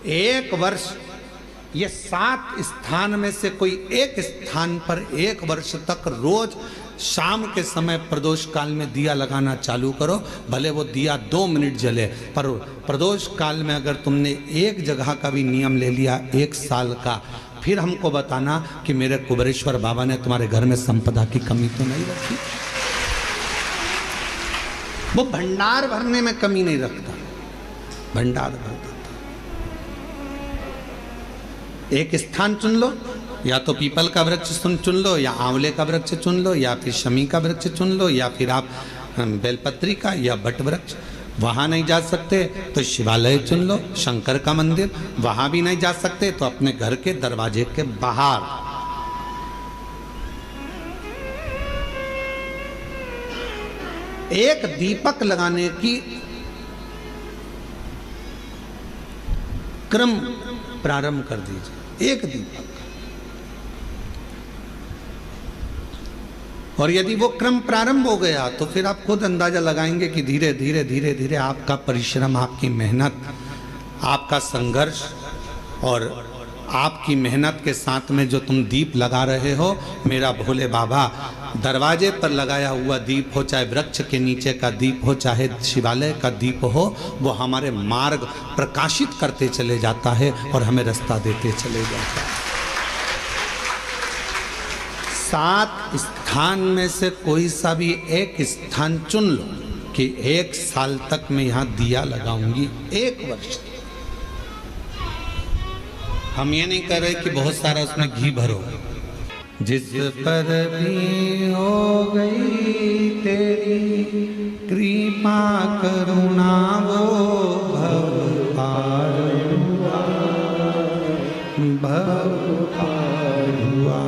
एक वर्ष, ये 7 स्थान में से कोई एक स्थान पर 1 वर्ष तक रोज शाम के समय प्रदोष काल में दिया लगाना चालू करो। भले वो दिया 2 मिनट जले, पर प्रदोष काल में अगर तुमने एक जगह का भी नियम ले लिया 1 साल का, फिर हमको बताना कि मेरे कुबेरेश्वर बाबा ने तुम्हारे घर में संपदा की कमी तो नहीं रखी। वो भंडार भरने में कमी नहीं रखता, भंडार भरता। एक स्थान चुन लो, या तो पीपल का वृक्ष चुन लो, या आंवले का वृक्ष चुन लो, या फिर शमी का वृक्ष चुन लो, या फिर आप बेलपत्री का या बट वृक्ष। वहां नहीं जा सकते तो शिवालय चुन लो, शंकर का मंदिर। वहां भी नहीं जा सकते तो अपने घर के दरवाजे के बाहर। एक दीपक लगाने की क्रम प्रारंभ कर दीजिए, एक दीपक। और यदि वो क्रम प्रारंभ हो गया तो फिर आप खुद अंदाजा लगाएंगे कि धीरे धीरे धीरे धीरे आपका परिश्रम, आपकी मेहनत, आपका संघर्ष और आपकी मेहनत के साथ में जो तुम दीप लगा रहे हो, मेरा भोले बाबा दरवाजे पर लगाया हुआ दीप हो, चाहे वृक्ष के नीचे का दीप हो, चाहे शिवालय का दीप हो, वो हमारे मार्ग प्रकाशित करते चले जाता है और हमें रास्ता देते चले जाता है। 7 स्थान में से कोई सा भी एक स्थान चुन लो कि 1 साल तक मैं यहाँ दिया लगाऊंगी, 1 वर्ष। हम ये नहीं कह रहे कि बहुत सारा उसमें घी भरो। जिस पर भी हो गई तेरी कृपा करुणा, वो भव पार हुआ, भव पार हुआ।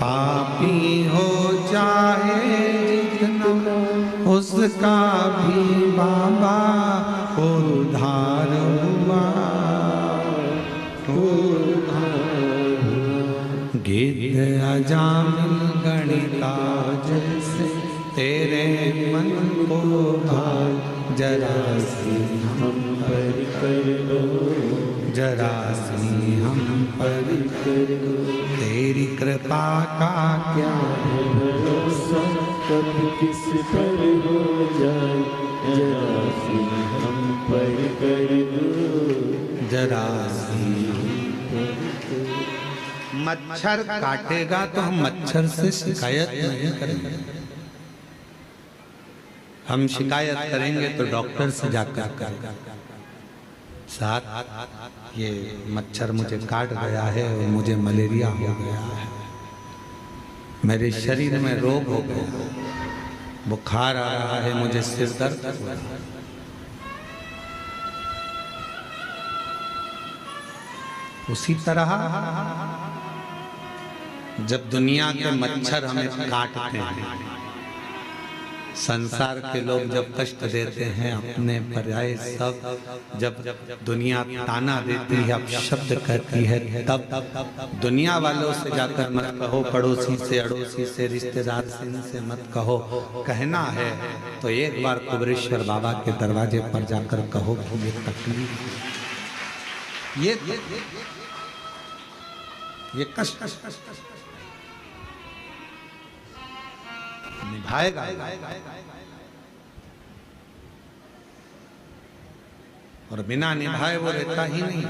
पापी हो चाहे जितना, उसका भी बाबा उद्धार हुआ, गिद्ध अजामिल गणिता जैसे तेरे मन को भाल, जरा सी हम पर कर दो, जरा सी हम पर कर दो। तेरी कृपा का क्या भरोसा, कब किस पर हो जाए, जरा सी हम पर कर दो, जरा सी। मच्छर काटेगा तो हम मच्छर से शिकायत नहीं करेंगे, हम शिकायत करेंगे तो डॉक्टर से जाकर करेंगे। साथ ये मच्छर मुझे काट गया है और मुझे मलेरिया हो गया है, मेरे शरीर में रोग हो गया, बुखार आ रहा है, मुझे सिर दर्द हो रहा है। उसी तरह जब दुनिया के मच्छर हमें काटते हैं, संसार के लोग जब कष्ट देते हैं, अपने पर्याय सब, जब दुनिया ताना देती है, अपशब्द कहती है, तब दुनिया वालों से जाकर मत कहो, पड़ोसी से, अड़ोसी से, रिश्तेदार से, इनसे मत कहो। कहना है तो एक बार कुबेरेश्वर बाबा के दरवाजे पर जाकर कहो कि ये तकलीफ, ये कष्ट निभाएगा। और बिना निभाए वो रहता ही नहीं।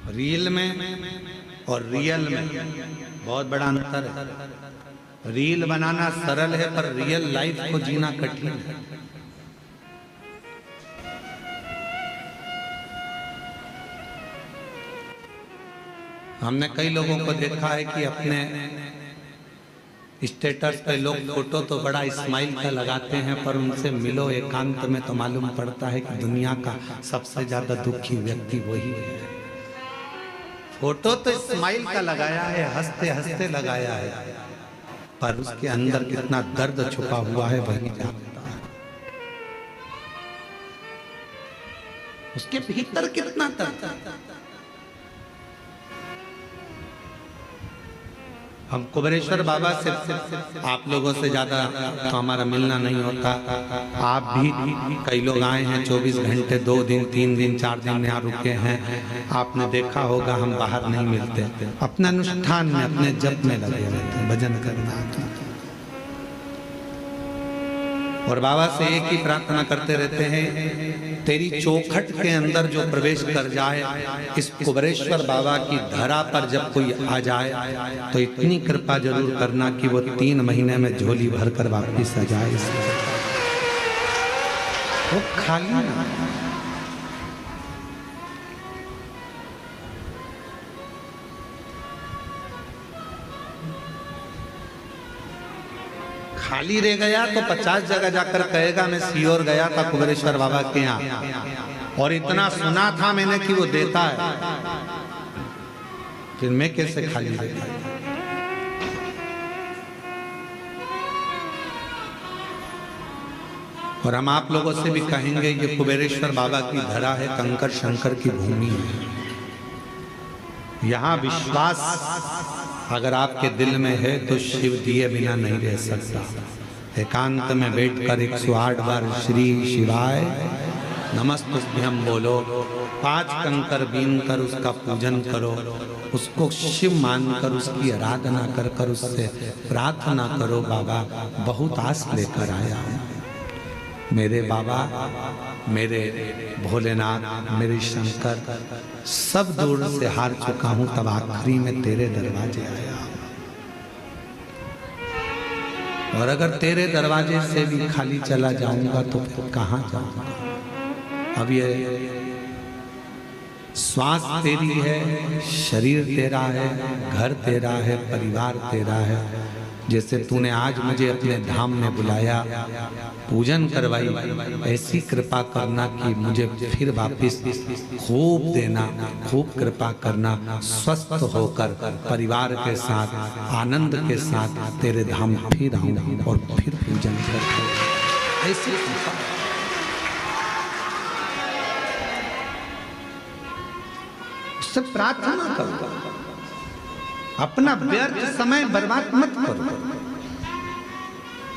रील में और रियल में बहुत बड़ा अंतर है। रील बनाना सरल है पर रियल लाइफ को जीना कठिन है। हमने कई लोगों को देखा है कि अपने स्टेटस पे लोग फोटो तो बड़ा स्माइल का लगाते हैं, पर उनसे मिलो एकांत में तो मालूम पड़ता है कि दुनिया का सबसे ज्यादा दुखी व्यक्ति वही है। फोटो तो स्माइल का लगाया है, हंसते हंसते लगाया है, पर उसके अंदर कितना दर्द छुपा हुआ है वही जानता है। उसके भीतर कितना दर्द। हम कुबेरेश्वर बाबा से आप लोगों से ज़्यादा तो हमारा मिलना नहीं होता। आप भी कई लोग आए हैं 24 घंटे, 2 दिन 3 दिन 4 दिन यहाँ रुके हैं। आपने देखा होगा हम बाहर नहीं मिलते, अपने अनुष्ठान में अपने जप में लगे रहते हैं, भजन करना। और बाबा से एक ही प्रार्थना करते रहते हैं, तेरी चौखट के अंदर जो प्रवेश कर जाए, इस कुबेरेश्वर बाबा की धरा पर जब कोई आ जाए तो इतनी कृपा जरूर करना कि वो 3 महीने में झोली भर कर वापिस आ जाए। वो खाली ना, खाली रह गया तो 50 जगह जाकर कहेगा मैं सीहोर गया था कुबेरेश्वर बाबा के यहाँ और इतना सुना था मैंने कि वो देता है, फिर मैं कैसे खाली रह गया। और हम आप लोगों से भी कहेंगे ये कुबेरेश्वर बाबा की धरा है, कंकर शंकर की भूमि है। यहाँ विश्वास अगर आपके दिल में है तो शिव दिए बिना नहीं रह सकता। एकांत में बैठकर 108 बार श्री शिवाय नमस्तुभ्यं बोलो, 5 कंकर बीन कर उसका पूजन करो, उसको शिव मानकर उसकी आराधना कर कर उससे प्रार्थना करो। बाबा बहुत आस लेकर आया हूँ, मेरे बाबा, मेरे भोलेनाथ, मेरे शंकर, सब दूर से हार चुका हूं, तब आखिरी में तेरे दरवाजे आया। और अगर तेरे दरवाजे से भी खाली चला जाऊंगा तो फिर कहां जाऊंगा। अब ये श्वास तेरी है, शरीर तेरा है, घर तेरा है, परिवार तेरा है। जैसे तूने आज मुझे अपने धाम में बुलाया, पूजन करवाई, ऐसी कृपा करना कि मुझे फिर वापस खूब देना, खूब कृपा करना, स्वस्थ होकर परिवार के साथ आनंद के साथ तेरे धाम फिर आऊं और फिर पूजन कर। ऐसी कृपा उससे प्रार्थना करो, अपना व्यर्थ समय बर्बाद मत करो।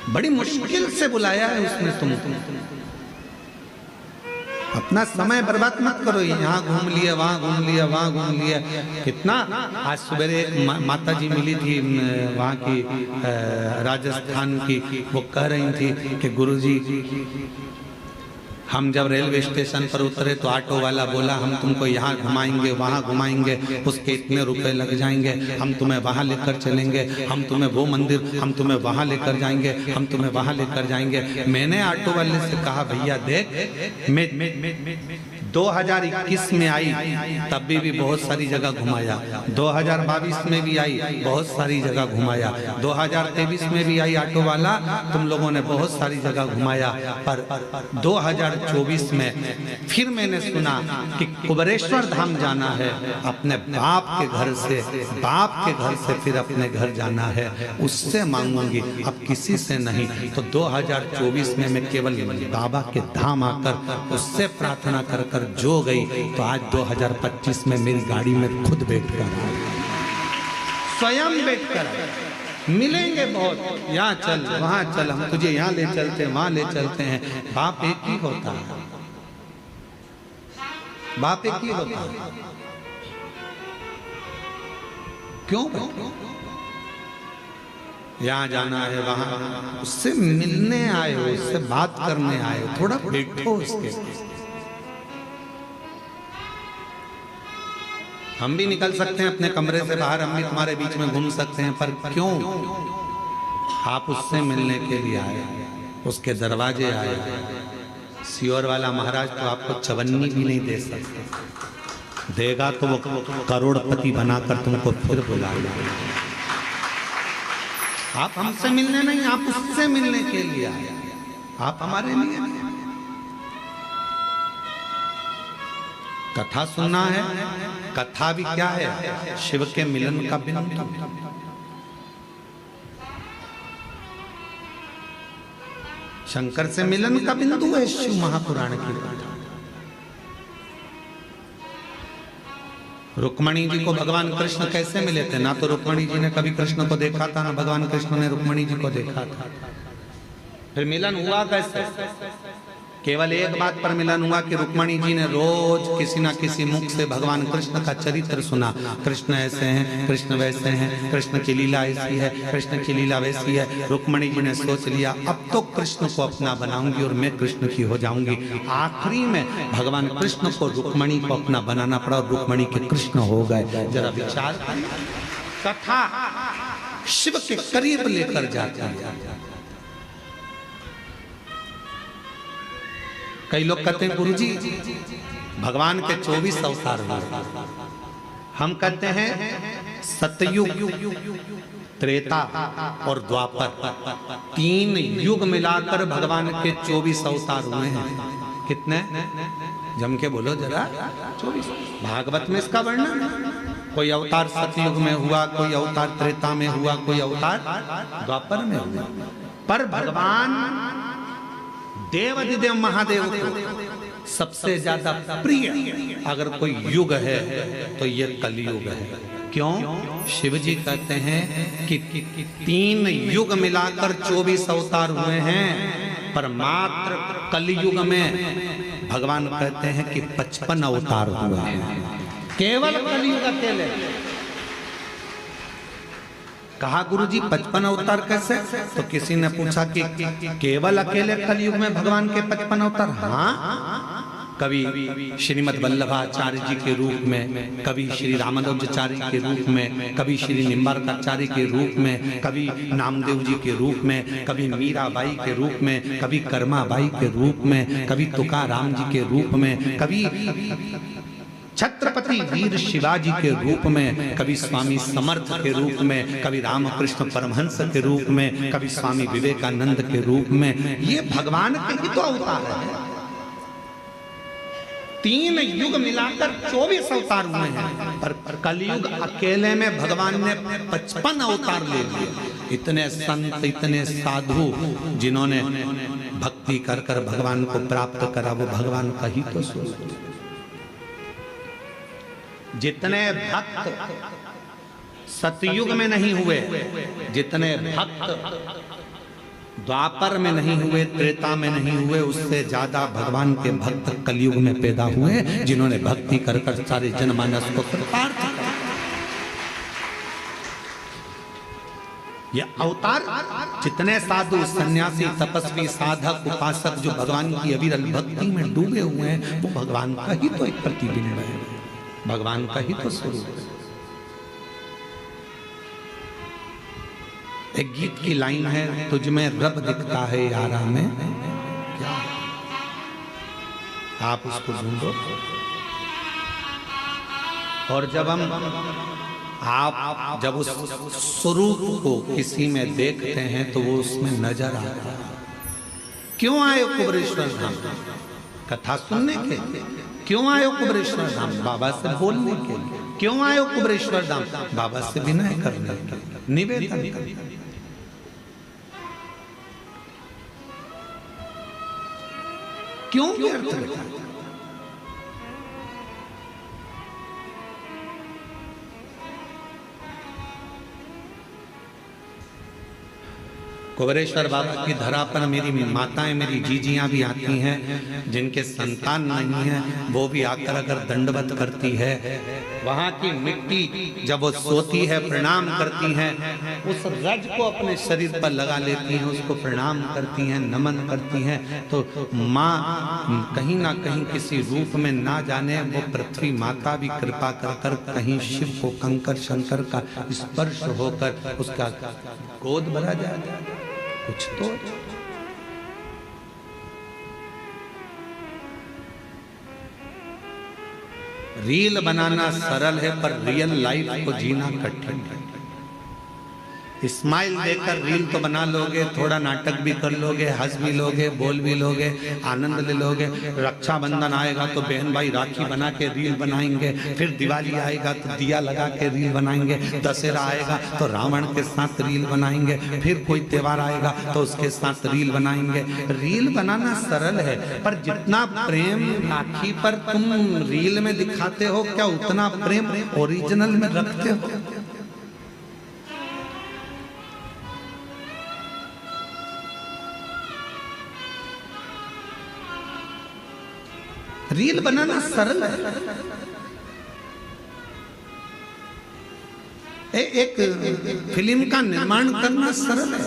बड़ी मुश्किल से बुलाया है उसने तुमको, अपना समय बर्बाद मत करो। यहाँ घूम लिया, वहाँ घूम लिया, वहाँ घूम लिया। कितना आज सवेरे एक माता जी मिली थी वहाँ की राजस्थान की, वो कह रही थी कि गुरुजी हम जब रेलवे स्टेशन पर उतरे तो ऑटो वाला बोला हम तुमको यहाँ घुमाएंगे, वहाँ घुमाएंगे, उसके इतने रुपए लग जाएंगे, हम तुम्हें वहाँ लेकर चलेंगे, हम तुम्हें वो मंदिर, हम तुम्हें वहाँ लेकर जाएंगे, हम तुम्हें वहाँ लेकर जाएंगे। मैंने ऑटो वाले से कहा भैया देख, मैं 2021 में आई तब भी बहुत सारी जगह घुमाया, 2022 में भी आई बहुत सारी जगह घुमाया, 2023 में भी आई ऑटो वाला, तुम लोगों ने बहुत सारी जगह घुमाया, पर 2024 में फिर मैंने सुना कि कुबेरेश्वर धाम जाना है, अपने बाप के घर से, बाप के घर से फिर अपने घर जाना है, उससे मांगूंगी, अब किसी से नहीं। तो 2024 में मैं केवल बाबा के धाम आकर उससे प्रार्थना कर कर जो गई, तो आज 2025 में मेरी गाड़ी में खुद बैठकर स्वयं बैठकर मिलेंगे बहुत, यहाँ चल वहाँ चल, हम तुझे यहाँ ले चलते हैं, वहाँ ले चलते हैं। बाप एक ही होता है, बाप एक ही होता है। क्यों यहाँ जाना है, वहाँ उससे मिलने आए हो, उससे बात करने आए हो, थोड़ा बैठो उसके। हम भी निकल सकते हैं अपने कमरे से बाहर, हम भी तुम्हारे बीच में घूम सकते हैं, पर क्यों? आप उससे मिलने के लिए आए, उसके दरवाजे आए। सीहोर वाला महाराज तो आपको चवन्नी भी नहीं दे सकते, देगा तो वो करोड़पति बनाकर तुमको फिर बुलाएगा। आप हमसे मिलने नहीं, आप उससे मिलने के लिए आए, आप हमारे लिए नहीं। कथा सुनना है, कथा भी क्या है? शिव के मिलन का बिंदु। शंकर से मिलन का बिंदु है शिव महापुराण की कथा। रुक्मणी जी को भगवान कृष्ण कैसे मिले थे? ना तो रुक्मणी जी ने कभी कृष्ण को देखा था, ना भगवान कृष्ण ने रुक्मणी जी को देखा था। फिर मिलन हुआ कैसे? केवल एक बात पर मिलन हुआ कि रुक्मणी जी ने रोज किसी ना किसी मुख से भगवान कृष्ण का चरित्र सुना। कृष्ण ऐसे हैं, कृष्ण वैसे हैं, कृष्ण की लीला ऐसी है, कृष्ण की लीला वैसी है। रुक्मणी जी ने सोच लिया अब तो कृष्ण को अपना बनाऊंगी और मैं कृष्ण की हो जाऊंगी। आखिरी में भगवान कृष्ण को रुक्मणी को अपना बनाना पड़ा और रुक्मणी के कृष्ण हो गए। जरा विचार, कथा शिव के करीब लेकर जाती है। कई लोग कहते हैं गुरुजी भगवान के 24 अवतार हुए। हम कहते हैं सतयुग, त्रेता और द्वापर, 3 युग मिलाकर भगवान के 24 अवतार हुए हैं। कितने? जम के बोलो जरा। 24। भागवत में इसका वर्णन, कोई अवतार सतयुग में हुआ, कोई अवतार त्रेता में हुआ, कोई अवतार द्वापर में हुआ। पर भगवान देवाधिदेव महादेव को सबसे ज्यादा प्रिय अगर कोई युग है तो ये कलयुग है। क्यों? शिव जी कहते हैं कि 3 युग मिलाकर 24 अवतार हुए हैं, पर मात्र कलयुग में भगवान कहते हैं कि 55 अवतार हुए हैं। केवल कलयुग अकेले। कहा गुरुजी 55 अवतार कैसे? तो किसी ने पूछा कि केवल अकेले कलयुग में भगवान के 55 अवतार? हाँ, कभी श्रीमद् वल्लभाचार्य जी के रूप में, कभी श्री रामानुजाचार्य के रूप में, कभी श्री निम्बारकाचार्य के रूप में, कभी नामदेव जी के रूप में, कभी मीराबाई के रूप में, कभी कर्माबाई के रूप में, कभी तुकाराम जी के रूप में, कभी छत्रपति वीर शिवाजी के रूप में, कभी स्वामी समर्थ के रूप में, कभी रामकृष्ण परमहंस के रूप में, कभी स्वामी विवेकानंद के रूप में। ये भगवान के ही तो अवतार है। 3 युग मिलाकर 24 अवतार हुए हैं, पर कलयुग अकेले में भगवान ने 55 अवतार ले लिए। इतने संत, इतने साधु जिन्होंने भक्ति कर कर भगवान को प्राप्त करा, वो भगवान का ही तो स्वरूप। जितने भक्त सतयुग में नहीं हुए, जितने भक्त द्वापर में नहीं हुए, त्रेता में नहीं हुए, उससे ज्यादा भगवान के भक्त कलयुग में पैदा हुए, जिन्होंने भक्ति कर कर सारे जनमानस को कृतार्थ किया। ये अवतार जितने साधु, सन्यासी, तपस्वी, साधक, उपासक जो भगवान की अविरल भक्ति में डूबे हुए हैं, वो भगवान का ही तो एक प्रतिबिंब है, भगवान का ही तो स्वरूप है। एक गीत की लाइन है, तुझ में रब दिखता है यारा में, क्या आप उसको ढूंढो। और जब आप जब उस स्वरूप को किसी में देखते हैं तो वो उसमें नजर आता है। क्यों आए कुबरेश्वर धाम? कथा सुनने के लिए। क्यों आए कुबरेश्वर धाम? बाबा से बोलने के लिए। क्यों आए कुबरेश्वर धाम? बाबा से विनय करने के लिए, निवेदन करने। क्यों व्यर्थ रखा? कुबरेश्वर बाबा की धरा पर मेरी माताएं, मेरी जीजियां भी आती हैं, जिनके संतान नहीं है, वो भी आकर अगर दंडवत करती है। वहाँ की मिट्टी जब वो सोती है प्रणाम करती हैं, उस रज को अपने शरीर पर लगा लेती हैं, उसको प्रणाम करती हैं, नमन करती हैं। तो माँ कहीं ना कहीं किसी रूप में ना जाने वो पृथ्वी माता भी कृपा कर कर कहीं शिव को कंकर शंकर का स्पर्श होकर उसका गोद भरा जाए। कुछ तो रील बनाना सरल है, पर रियल लाइफ को जीना कठिन है। स्माइल देकर रील तो बना लोगे, थोड़ा नाटक भी कर लोगे, हंस भी लोगे, बोल भी लोगे, आनंद ले लोगे। रक्षाबंधन आएगा तो बहन भाई राखी बना के रील बनाएंगे, फिर दिवाली आएगा तो दिया लगा के रील बनाएंगे, दशहरा आएगा तो रावण के साथ रील बनाएंगे, फिर कोई त्योहार आएगा तो उसके साथ रील बनाएंगे। रील बनाना सरल है, पर जितना प्रेम राखी पर तुम रील में दिखाते हो, क्या उतना प्रेम ओरिजिनल में रखते हो? रील बनाना सरल है। एक फिल्म का निर्माण करना सरल है।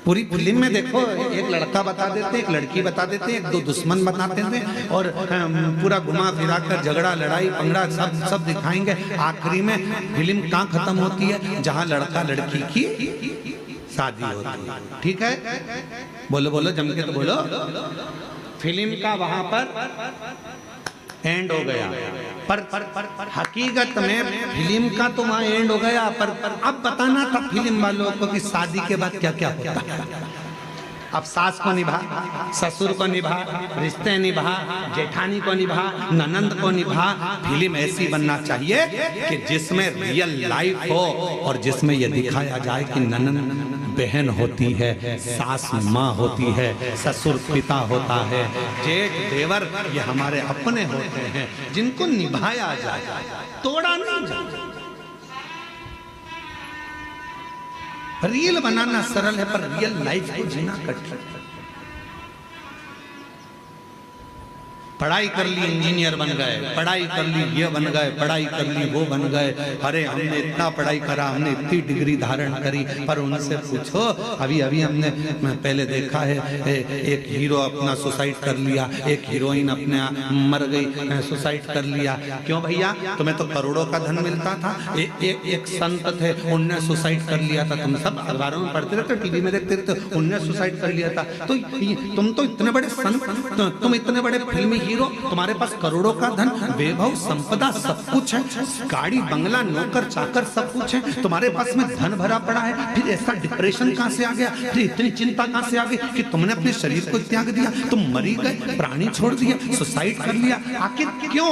पूरी फिल्म में देखो, एक लड़का बता देते, एक लड़की बता देते, एक दो दुश्मन बताते हैं और पूरा घुमा फिरा कर झगड़ा लड़ाई पंगड़ा सब दिखाएंगे। आखिरी में फिल्म कहाँ खत्म होती है? जहाँ लड़का लड़की की शादी होती है। ठीक है, बोलो बोलो जम के तो बोलो। फिल्म का वहां पर एंड हो गया, पर हकीकत में फिल्म का तो वहां एंड हो गया, पर अब बताना था फिल्म वालों को कि शादी के बाद क्या क्या होता है। अब सास को निभा, ससुर को निभा, रिश्ते निभा, जेठानी को निभा, ननंद को निभा। फिल्म ऐसी बनना चाहिए कि जिसमें रियल लाइफ हो और जिसमें यह दिखाया जाए कि ननंद बहन होती है, सास माँ होती है, ससुर पिता होता है, जेठ देवर ये हमारे अपने होते हैं, जिनको निभाया जाए, तोड़ा नहीं जाए। रील बनाना सरल है, पर रियल लाइफ को जीना कठिन। पढ़ाई कर ली इंजीनियर बन गए, पढ़ाई कर ली ये बन गए, पढ़ाई कर ली वो बन गए। अरे हमने इतना पढ़ाई करा, हमने इतनी डिग्री धारण करी, पर उनसे पूछो, अभी अभी हमने पहले देखा है एक हीरो अपना सुसाइड कर लिया, एक हीरोइन अपने मर गई, सुसाइड कर लिया। क्यों भैया? तुम्हें तो करोड़ों का धन मिलता था। एक संत थे, उनने सुसाइड कर लिया था। तुम सब अखबारों में पढ़ते रहते, टीवी में देखते रहते, उनने सुसाइड कर लिया था। तो तुम तो इतने बड़े संत, तुम इतने बड़े फिल्मी हीरो, तुम्हारे पास करोड़ों का धन, वैभव संपदा सब कुछ है, गाड़ी बंगला नौकर चाकर सब कुछ है, तुम्हारे पास में धन भरा पड़ा है, फिर ऐसा डिप्रेशन कहां से आ गया? फिर इतनी चिंता कहां से आ गई कि तुमने अपने शरीर को त्याग दिया, तुम मरी गए, प्राणी छोड़ दिया, सुसाइड कर लिया? आखिर क्यों?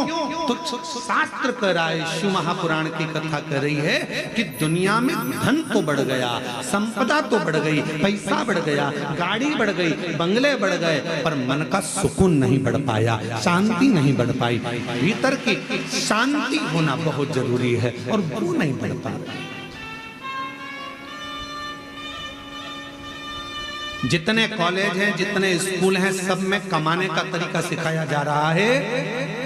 तो शास्त्र कह रहा है, शिव महापुराण की कथा कर रही है कि दुनिया में धन तो बढ़ गया, संपदा तो बढ़ गई, पैसा बढ़ गया, गाड़ी बढ़ गई, बंगले बढ़ गए, पर मन का सुकून नहीं बढ़ पाया, शांति नहीं बढ़ पाई। भीतर की शांति होना बहुत जरूरी है और वो नहीं बढ़ पाता। जितने कॉलेज हैं, जितने स्कूल हैं, सब में कमाने का तरीका सिखाया जा रहा है।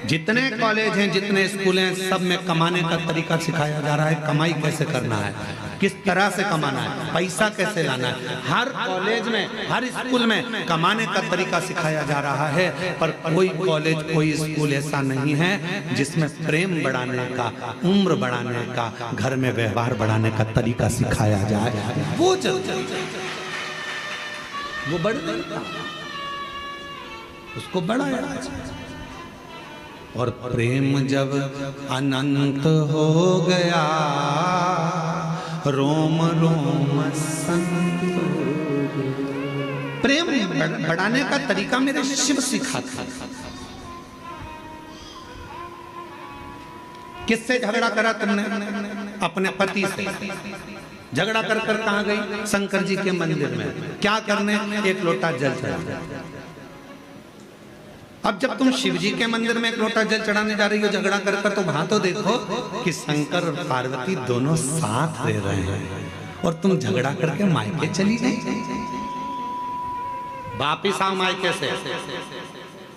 जितने कॉलेज हैं, जितने स्कूल हैं, सब में कमाने का तरीका सिखाया जा रहा है। कमाई कैसे करना है, किस तरह से कमाना है, पैसा कैसे लाना है। हर कॉलेज में, हर स्कूल में कमाने का तरीका सिखाया जा रहा है, पर कोई कॉलेज, कोई स्कूल ऐसा नहीं है जिसमें प्रेम बढ़ाने का, उम्र बढ़ाने का, घर में व्यवहार बढ़ाने का तरीका सिखाया जाए। वो बढ़ गया, उसको बढ़ाया जाए। और प्रेम जब अनंत हो गया, रोम रोम संत। प्रेम बढ़ाने का तरीका मेरे शिव सिखाता। किससे झगड़ा करा तुमने? अपने पति से। झगड़ा कर कर कहां गई? शंकर जी के मंदिर में। क्या करने? एक लोटा जल चढ़ा। अब जब तुम शिव जी के मंदिर में एक लोटा जल चढ़ाने जा रही हो झगड़ा कर कर, तो वहां तो देखो कि शंकर और पार्वती दोनों साथ रह रहे हैं, और तुम झगड़ा करके मायके चली गई। वापिस आओ मायके से,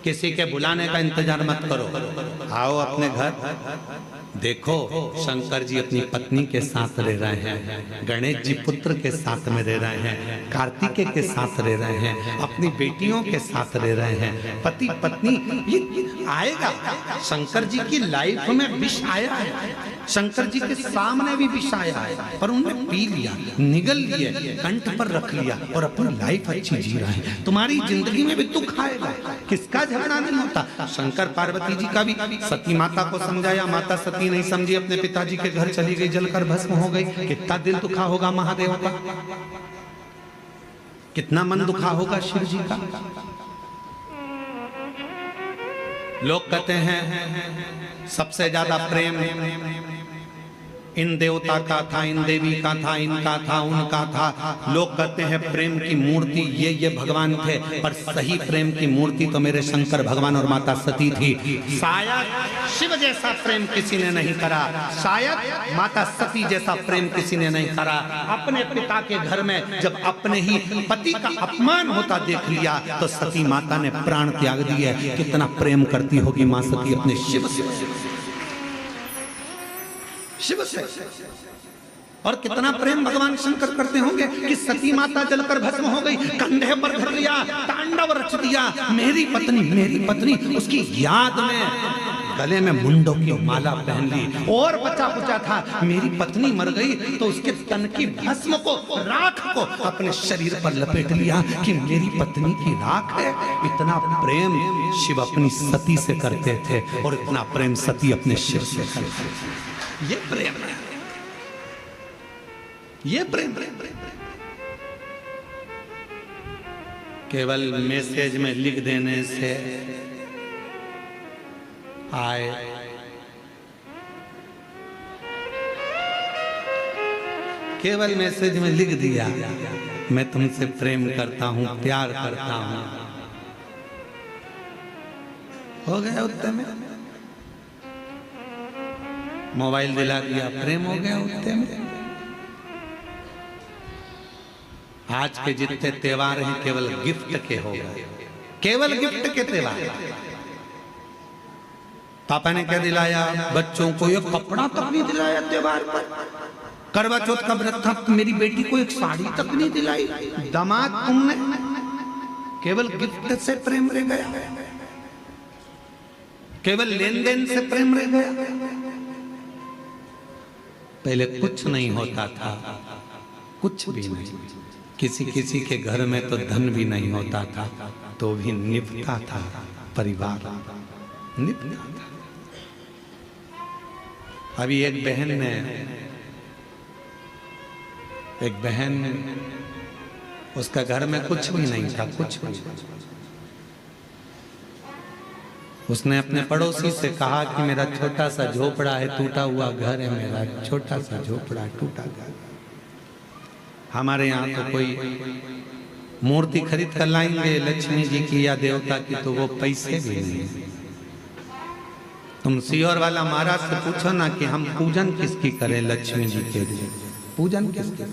किसी के बुलाने का इंतजार मत करो, आओ अपने घर। देखो शंकर जी अपनी पत्नी के साथ रह रहे हैं, गणेश जी पुत्र के साथ में रह रहे हैं, कार्तिकेय के साथ रह रहे हैं, अपनी बेटियों के साथ रह रहे हैं, पति पत्नी। ये आएगा, शंकर जी की लाइफ में विष आया है। शंकर जी के सामने भी विष आया है, पर उन्होंने पी लिया, निगल लिए, कंठ पर रख लिया और अपनी लाइफ अच्छी जी रहे हैं। तुम्हारी जिंदगी में भी दुख आएगा, किसका झगड़ा नहीं होता। शंकर पार्वती जी का भी सती माता को समझाया, माता सती नहीं समझी, अपने पिताजी के घर चली गई, जलकर भस्म हो गई। कितना दिल दुखा होगा महादेव का, कितना मन दुखा होगा शिव जी का। लोग कहते हैं सबसे ज्यादा प्रेम इन देवता का था, इन देवी का था, इनका था, उनका था। लोग कहते हैं प्रेम की मूर्ति ये भगवान थे, पर सही प्रेम की मूर्ति तो मेरे शंकर भगवान और माता सती थी। शायद शिव जैसा प्रेम किसी ने नहीं करा, शायद माता सती जैसा प्रेम किसी ने नहीं करा। अपने पिता के घर में जब अपने ही पति का अपमान होता देख लिया तो सती माता ने प्राण त्याग दिए। कितना प्रेम करती होगी मां सती अपने शिव से, और कितना प्रेम भगवान शंकर करते होंगे कि सती माता जलकर भस्म हो गई, कंधे पर धर लिया, तांडव रच दिया, मेरी पत्नी, उसकी याद में गले में मुंडों की माला पहन ली। और बचा कुचा था, मेरी पत्नी मर गई तो उसके तन की भस्म को, राख को अपने शरीर पर लपेट लिया कि मेरी पत्नी की राख है। इतना प्रेम शिव अपनी सती से करते थे और इतना प्रेम सती अपने शिव से करते थे। ये प्रेम है, ये प्रेम। केवल मैसेज में लिख देने से आए, केवल मैसेज में लिख दिया मैं तुमसे प्रेम करता हूं, प्यार करता हूं, हो गया उत्तर में। मोबाइल दिला दिया, प्रेम हो गया उत्ते में। आज के जितने त्योहार हैं केवल गिफ्ट के हो गए, केवल गिफ्ट के त्योहार। पापा ने क्या दिलाया बच्चों को? एक कपड़ा तक नहीं दिलाया त्योहार पर। करवा चौथ का व्रत था, मेरी बेटी को एक साड़ी तक नहीं दिलाई। दामाद तुमने केवल गिफ्ट से प्रेम रह गया, केवल लेन देन से प्रेम रह गया। पहले कुछ नहीं होता था, कुछ भी नहीं। किसी के घर में तो धन भी नहीं होता था तो भी निभता था, परिवार निभता था। अभी एक बहन उसका घर में कुछ भी नहीं था, कुछ भी। उसने अपने पड़ोसी से कहा कि मेरा छोटा सा झोपड़ा है, टूटा हुआ घर है, मेरा छोटा सा झोपड़ा टूटा घर। हमारे यहाँ तो कोई मूर्ति खरीद कर लाएंगे लक्ष्मी जी की या देवता की तो वो पैसे भी नहीं। तुम सीहोर वाला महाराज से पूछो ना कि हम पूजन किसकी करें, लक्ष्मी जी के पूजन किसकी।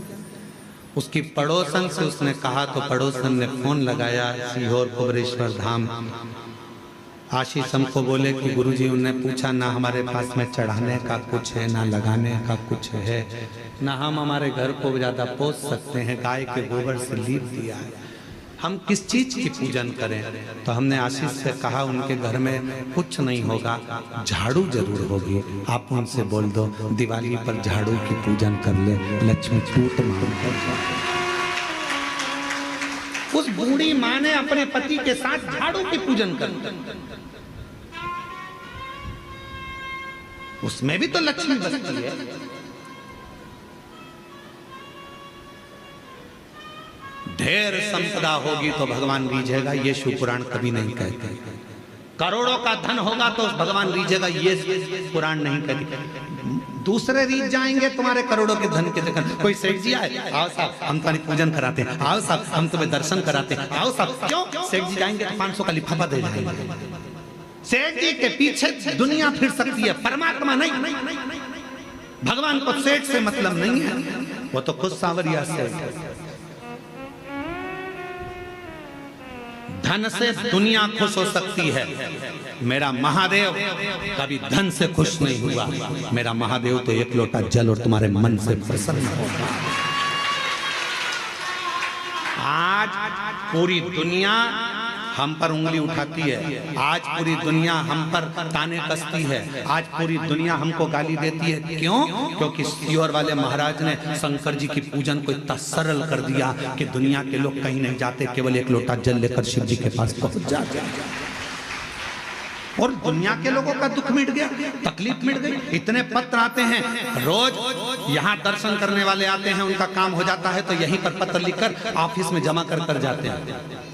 उसकी पड़ोसन से उसने कहा तो पड़ोसन ने फोन लगाया सीहोर कुबरेश्वर धाम। आशीष हमको बोले कि गुरुजी उन्होंने पूछा ना हमारे पास में चढ़ाने का कुछ है, ना लगाने का कुछ है, ना हम हमारे घर को ज्यादा पोस सकते हैं, गाय के गोबर से लीप दिया है, हम किस चीज की पूजन करें। तो हमने आशीष से कहा उनके घर में कुछ नहीं होगा, झाड़ू जरूर होगी, आप उनसे बोल दो दिवाली पर झाड़ू की पूजन कर ले, लक्ष्मी टूट मार कर। उस बूढ़ी माँ ने अपने पति के साथ झाड़ू की पूजन कर, उसमें भी तो लक्ष्मी बसती है। ढेर संपदा होगी तो भगवान रीझेगा, ये शिव पुराण कभी नहीं कहते। करोड़ों का धन होगा तो भगवान रीझेगा, ये पुराण नहीं कहते। दूसरे रीझ जाएंगे तुम्हारे करोड़ों के धन के चक्कर। कोई सेठ जी आए, आओ साहब हम तुम्हारी पूजन कराते हैं, आओ साहब हम तुम्हें दर्शन कराते हैं, आओ साहब। क्यों? सेठ जी जाएंगे तो 500 का लिफाफा दे जाएंगे। सेठ जी के पीछे दुनिया फिर सकती है, परमात्मा नहीं। भगवान को सेठ से मतलब नहीं है, वो तो खुद सांवरिया सेठ है। धन से दुनिया खुश हो सकती है, मेरा महादेव कभी धन से खुश नहीं हुआ। मेरा महादेव तो एक लोटा जल और तुम्हारे मन से प्रसन्न होगा। आज पूरी दुनिया हम पर उंगली उठाती है, आज पूरी दुनिया हम पर ताने कसती है, आज पूरी दुनिया हमको गाली देती है। क्यों? क्योंकि सीहोर वाले महाराज ने शंकर जी की पूजन को इतना सरल कर दिया कि दुनिया के लोग कहीं नहीं जाते, केवल एक लोटा जल लेकर शिव जी के पास पहुंच जाते और दुनिया के लोगों का दुख मिट गया, तकलीफ मिट गई। इतने पत्र आते हैं, रोज यहाँ दर्शन करने वाले आते हैं, उनका काम हो जाता है तो यहीं पर पत्र लिखकर ऑफिस में जमा कर जाते हैं।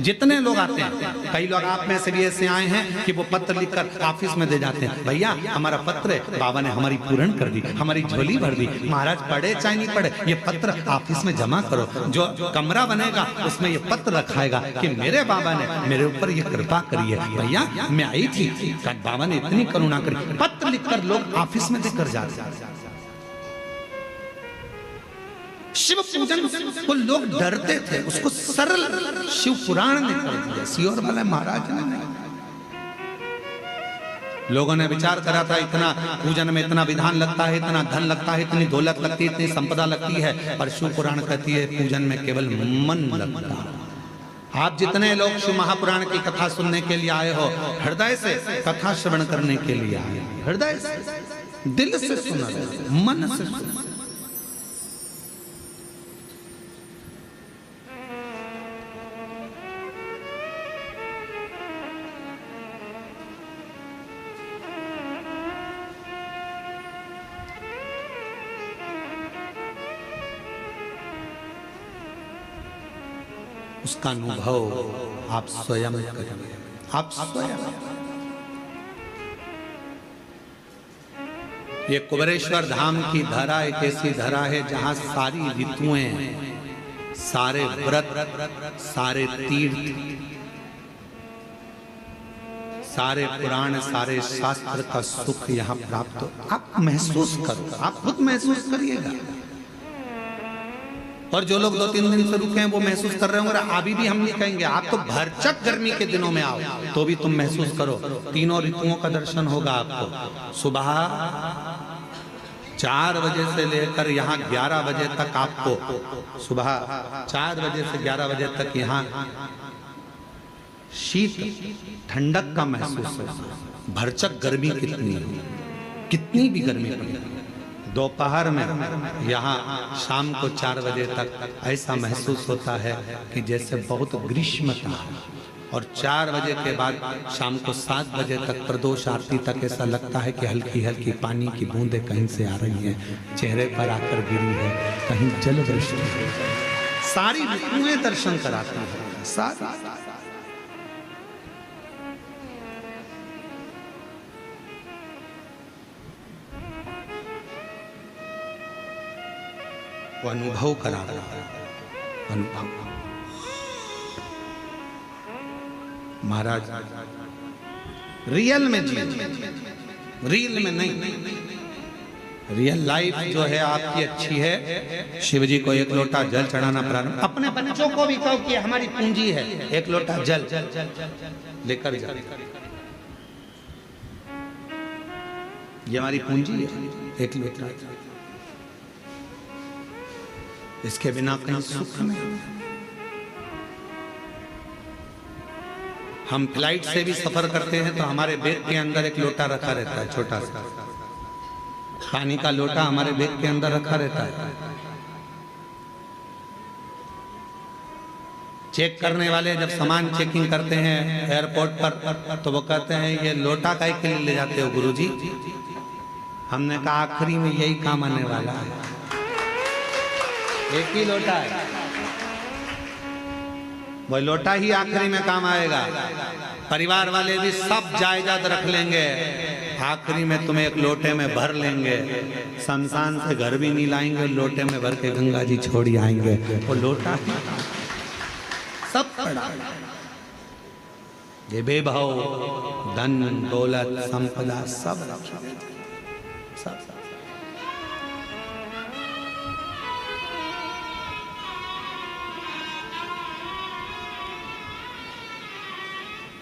जितने लोग आते हैं, कई लोग आप में से भी ऐसे आए हैं कि वो पत्र लिखकर ऑफिस में दे जाते हैं, भैया हमारा पत्र है, बाबा ने हमारी पूर्ण कर दी, हमारी झोली भर दी। महाराज पढ़े चाहे नहीं पढ़े, ये पत्र ऑफिस में जमा करो, जो कमरा बनेगा उसमें ये पत्र रखाएगा कि मेरे बाबा ने मेरे ऊपर ये कृपा करी है। भैया मैं आई थी, बाबा ने इतनी करुणा करी। पत्र लिखकर लोग ऑफिस में देकर जाते हैं। शिव पूजन को लोग डरते थे, उसको सरल शिव पुराण ने कर दिया, सीहोर वाले महाराज ने। लोगों ने विचार करा था इतना पूजन में इतना विधान लगता है, इतना धन लगता है, इतनी दौलत लगती है, इतनी संपदा लगती है, पर शिव पुराण कहती है पूजन में केवल मन लगता है। आप जितने लोग शिव महापुराण की कथा सुनने के लिए आए हो, हृदय से कथा श्रवण करने के लिए आए, हृदय से, दिल से सुना, मन से सुना। उसका अनुभव आप स्वयं करेंगे, आप स्वयं। ये कुबेरेश्वर धाम की धरा एक ऐसी धरा है जहां सारी ऋतुएं, सारे व्रत, सारे तीर्थ, सारे पुराण, सारे शास्त्र का सुख यहाँ प्राप्त हो। आप महसूस करो, आप खुद महसूस करिएगा। और जो लोग 2-3 दिन से रुके हैं वो महसूस कर रहे होंगे। अभी भी हम नहीं कहेंगे, आप तो भरचक गर्मी के दिनों में आओ तो भी तुम महसूस करो, तीनों ऋतुओं का दर्शन होगा आपको। सुबह 4 बजे से लेकर यहाँ 11 बजे तक आपको, सुबह 4 बजे से 11 बजे तक यहाँ शीत ठंडक का महसूस होगा। भरचक गर्मी कितनी है, कितनी भी गर्मी पड़े, दोपहर में यहाँ शाम को 4 बजे तक ऐसा महसूस होता है कि जैसे बहुत ग्रीष्मता है। और 4 बजे के बाद शाम को 7 बजे तक प्रदोष आरती तक ऐसा लगता है कि हल्की हल्की पानी की बूंदें कहीं से आ रही हैं, चेहरे पर आकर गिरी है, कहीं जल वृष्टि है। सारी ऋतुएं दर्शन कराती है, सारी। वो अनुभव करा रहा, अनुभव। महाराज रियल में जी, रियल में नहीं। रियल लाइफ जो है आपकी अच्छी है। शिव जी को 1 लोटा जल चढ़ाना प्रारंभ, अपने बच्चों को भी कहो कि हमारी पूंजी है, 1 लोटा जल लेकर जाओ, ये हमारी पूंजी है, 1 लोटा। इसके बिना कहीं सुख नहीं। हम फ्लाइट से भी सफर करते हैं तो हमारे बैग के अंदर 1 लोटा रखा रहता है, छोटा सा पानी का लोटा हमारे बैग के अंदर रखा रहता है। चेक करने वाले जब सामान चेकिंग करते हैं एयरपोर्ट पर तो वो कहते हैं ये लोटा काहे के लिए ले जाते हो गुरुजी? हमने कहा आखिरी में यही काम आने वाला है, 1 ही लोटा है, वो लोटा ही आखिरी में काम आएगा। परिवार वाले भी सब जायदाद रख लेंगे, आखिरी में तुम्हें 1 लोटे में भर लेंगे। शमशान से घर भी नहीं लाएंगे, लोटे में भर के गंगा जी छोड़ आएंगे। वो लोटा सब पड़ा, ये बेभाव धन दौलत संपदा सब सब।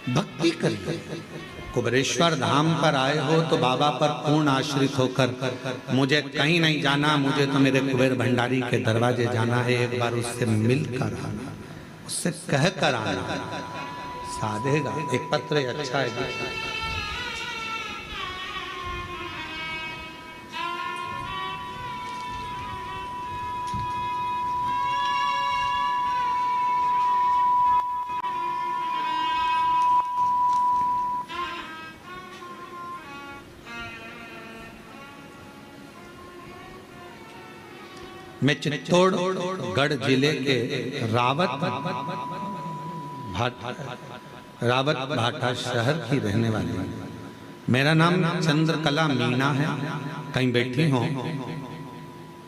भक्ति करिए। कुबेरेश्वर धाम पर आए हो तो बाबा पर पूर्ण आश्रित होकर, मुझे कहीं नहीं जाना, मुझे तो मेरे कुबेर भंडारी के दरवाजे जाना है, एक बार उससे मिलकर आना, उससे कहकर आना, साधेगा। एक पत्र अच्छा है जी। मैं चित्तौड़गढ़ जिले के रावत भाटा शहर की रहने वाली हूँ। मेरा नाम चंद्रकला मीणा है। कहीं बैठी हो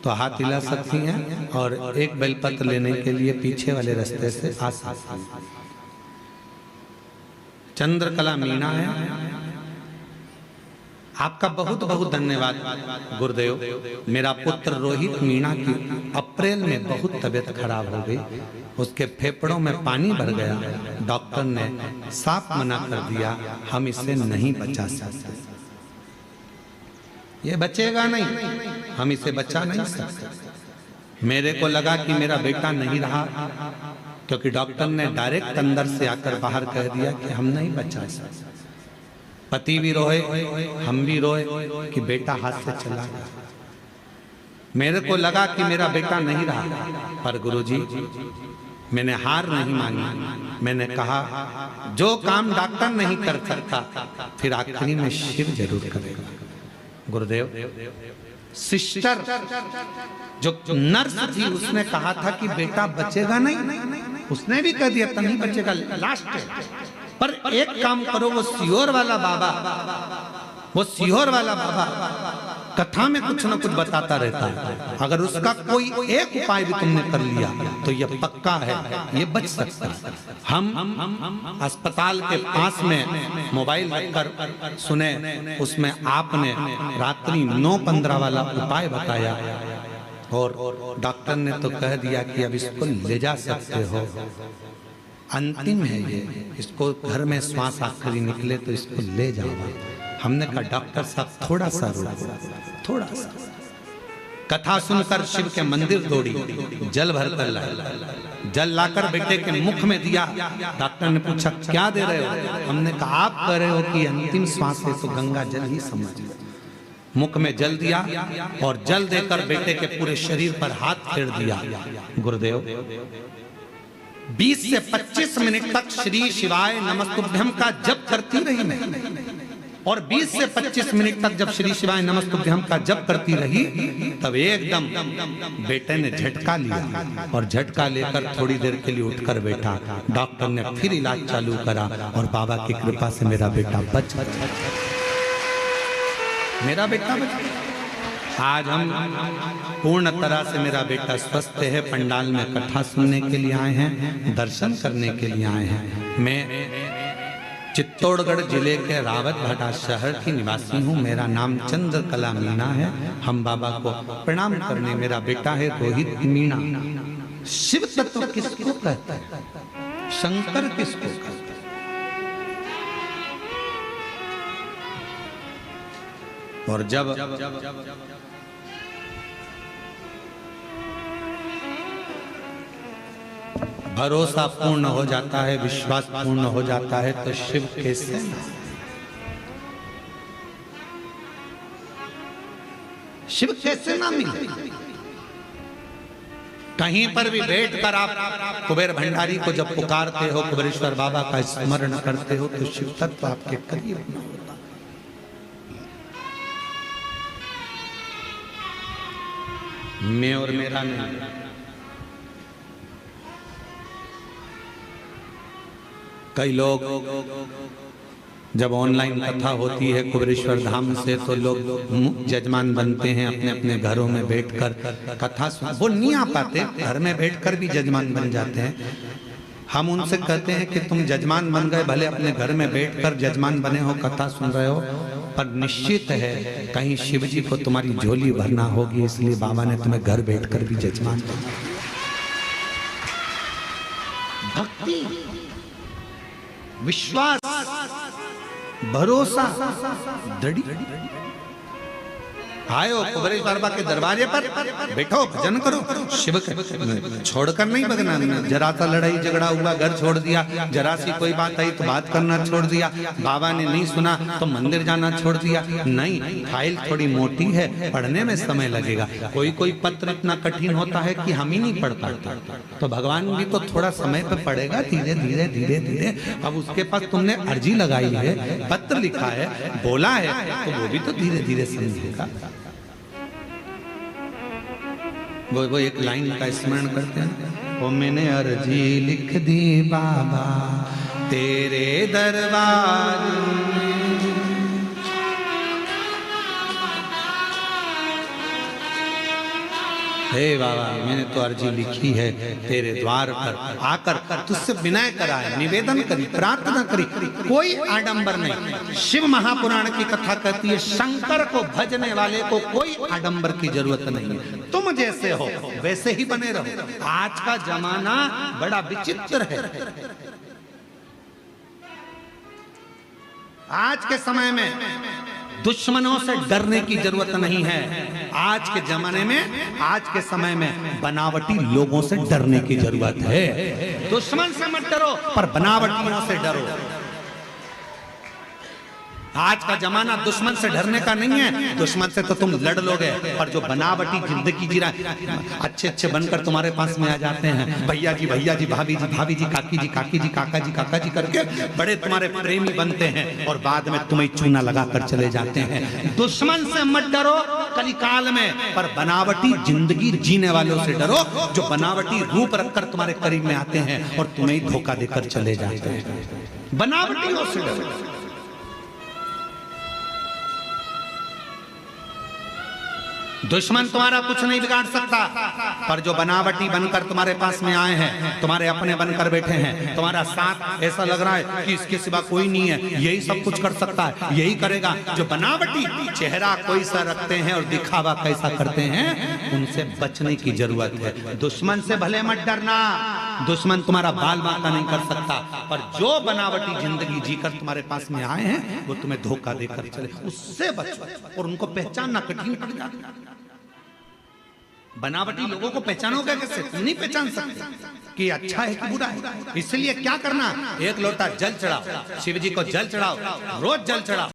तो हाथ हिला सकती हैं और एक बेलपत्र लेने के लिए पीछे वाले रास्ते से आ सकती हैं। चंद्रकला मीणा है। आपका बहुत बहुत धन्यवाद गुरुदेव। मेरा पुत्र रोहित मीणा की अप्रैल में बहुत तबीयत खराब हो गई। उसके फेफड़ों में पानी भर गया। डॉक्टर ने साफ मना कर दिया, हम इसे नहीं बचा सकते। ये बचेगा नहीं, हम इसे बचा नहीं सकते। मेरे को लगा कि मेरा बेटा नहीं रहा, क्योंकि डॉक्टर ने डायरेक्ट अंदर से आकर बाहर कह दिया कि हम नहीं बचा सकते। पति भी रोए, हम भी रोए कि बेटा हाथ से चला गया। मेरे को लगा कि मेरा बेटा नहीं रहा, पर गुरुजी मैंने हार नहीं मानी। मैंने कहा जो काम डॉक्टर नहीं कर सकता फिर आखिरी में शिव जरूर करेगा। गुरुदेव, सिस्टर जो नर्स थी उसने कहा था कि बेटा बचेगा नहीं, उसने भी कह दिया नहीं बचेगा, लास्ट है। पर एक काम करो, वो सीहोर वाला बाबा कथा में कुछ ना कुछ बताता रहता है। अगर उसका कोई एक उपाय भी तुमने कर लिया तो ये पक्का है, ये बच सकता है। हम अस्पताल के पास में मोबाइल रखकर सुने, उसमें आपने रात्रि 9:15 वाला उपाय बताया और डॉक्टर ने तो कह दिया कि अब इसको ले जा सकते हो, अंतिम है ये, इसको घर में श्वास आखिरी निकले तो इसको ले जाओ। हमने कहा डॉक्टर साहब थोड़ा सा रुको, थोड़ा सा। कथा सुनकर शिव के मंदिर दौड़ी, जल भर कर लाई। जल लाकर बेटे के मुख में दिया। डॉक्टर ने पूछा क्या दे रहे हो? हमने कहा आप कह रहे हो कि अंतिम श्वास है तो गंगा जल ही समझिए। मुख में जल दिया और जल देकर बेटे के पूरे शरीर पर हाथ फेर दिया। गुरुदेव 20 से 25 मिनट तक श्री शिवाय नमस्तुभ्यम का जप करती रही मैं, और 20 से 25 मिनट तक जब श्री शिवाय नमस्तुभ्यम का जप करती रही तब एकदम बेटे ने झटका लिया और झटका लेकर थोड़ी देर के लिए उठकर बैठा। डॉक्टर ने फिर इलाज चालू करा और बाबा की कृपा से मेरा बेटा बच गया। मेरा बेटा बच गया। आज हम पूर्ण तरह से मेरा बेटा स्वस्थ है। पंडाल में कथा सुनने के लिए आए हैं, दर्शन करने के लिए आए हैं। मैं चित्तौड़गढ़ जिले के रावत भाटा शहर की निवासी हूँ। मेरा नाम चंद्रकला मीणा है। हम बाबा को प्रणाम करने, मेरा बेटा है रोहित मीणा। शिव तत्व किसको कहता है? शंकर किसको कहता है? और जब भरोसा पूर्ण हो जाता है, विश्वास पूर्ण हो जाता है तो शिव कैसे ना मिले। कहीं पर भी बैठकर आप कुबेर भंडारी को जब पुकारते हो, कुबेरेश्वर बाबा का स्मरण करते हो तो शिव तत्व आपके करीब होता है। मैं और मेरा नहीं। कई लोग जब ऑनलाइन कथा होती है कुबेरेश्वर धाम से तो लोग जजमान बनते हैं अपने अपने घरों में बैठकर कथा सुन। वो नहीं आ पाते, घर में बैठकर भी जजमान बन जाते हैं। हम उनसे कहते हैं कि तुम जजमान बन गए, भले अपने घर में बैठकर जजमान बने हो, कथा सुन रहे हो, पर निश्चित है कहीं शिव जी को तुम्हारी झोली भरना होगी, इसलिए बाबा ने तुम्हें घर बैठकर भी जजमान बना। भक्ति, विश्वास, भरोसा, दृढ़। आयो कुबेरेश्वर बाबा के दरवाजे पर, बैठो भजन करो, शिव के छोड़कर नहीं भगना। जरा सा लड़ाई झगड़ा हुआ, घर छोड़ दिया, जरा सी कोई बात आई तो बात करना छोड़ दिया, बाबा ने नहीं सुना तो मंदिर जाना छोड़ दिया। नहीं, फाइल थोड़ी मोटी है, पढ़ने में समय लगेगा। कोई कोई पत्र इतना कठिन होता है कि हम ही नहीं पढ़ पाते, तो भगवान भी तो थोड़ा समय पे पढ़ेगा, धीरे धीरे धीरे धीरे। अब उसके पास तुमने अर्जी लगाई है, पत्र लिखा है, बोला है, तो वो भी तो धीरे धीरे समझेगा। वो एक लाइन का स्मरण करते हैं, ओ मैंने अर्जी लिख दी बाबा तेरे दरबार में, हे बाबा मैंने तो अर्जी लिखी है तेरे द्वार पर आकर तुझसे विनय करा है, निवेदन करी, प्रार्थना करी, कोई आडंबर नहीं। शिव महापुराण की कथा कहती है शंकर को भजने वाले को कोई आडंबर की जरूरत नहीं है, तुम जैसे हो वैसे ही बने रहो। आज का जमाना बड़ा विचित्र है। आज के समय में दुश्मनों से डरने की जरूरत नहीं है। आज के जमाने में, आज के समय में बनावटी लोगों से डरने की जरूरत है। दुश्मन से मत डरो, पर बनावटियों से डरो। आज का जमाना दुश्मन से डरने का नहीं है, दुश्मन से तो तुम लड़ लोगे, पर जो बनावटी जिंदगी जी रहा है, अच्छे अच्छे बनकर तुम्हारे पास में आ जाते हैं, भैया जी भाभी जी काकी जी काका जी काका जी करके बड़े तुम्हारे प्रेमी बनते हैं और बाद में तुम्हें चूना लगा कर चले जाते हैं। दुश्मन से मत डरो कलिकाल में, पर बनावटी जिंदगी जीने वालों से डरो, जो बनावटी रूप रखकर तुम्हारे करीब में आते हैं और तुम्हें धोखा देकर चले जाते हैं। बनावटियों से डरो। दुश्मन तुम्हारा कुछ नहीं बिगाड़ सकता, पर जो बनावटी बनकर तुम्हारे पास में आए हैं, तुम्हारे अपने बनकर बैठे हैं, तुम्हारा साथ ऐसा लग रहा है कि इसके सिवा कोई नहीं है, यही सब कुछ कर सकता है, यही करेगा, जो बनावटी चेहरा कोई सा रखते हैं और दिखावा कैसा करते हैं, उनसे बचने की जरूरत है। दुश्मन से भले मत डरना, दुश्मन तुम्हारा बाल बांका नहीं कर सकता, पर जो बनावटी जिंदगी जीकर तुम्हारे पास में आए हैं वो तुम्हें धोखा देकर चले, उससे बचो। और उनको पहचानना कठिन पड़ जाता है। बनावटी लोगों को पहचानोगे कैसे? तुम नहीं पहचान सकते कि अच्छा है कि बुरा है। इसलिए क्या करना, एक लोटा जल चढ़ाओ, शिव जी को जल चढ़ाओ, रोज जल चढ़ाओ।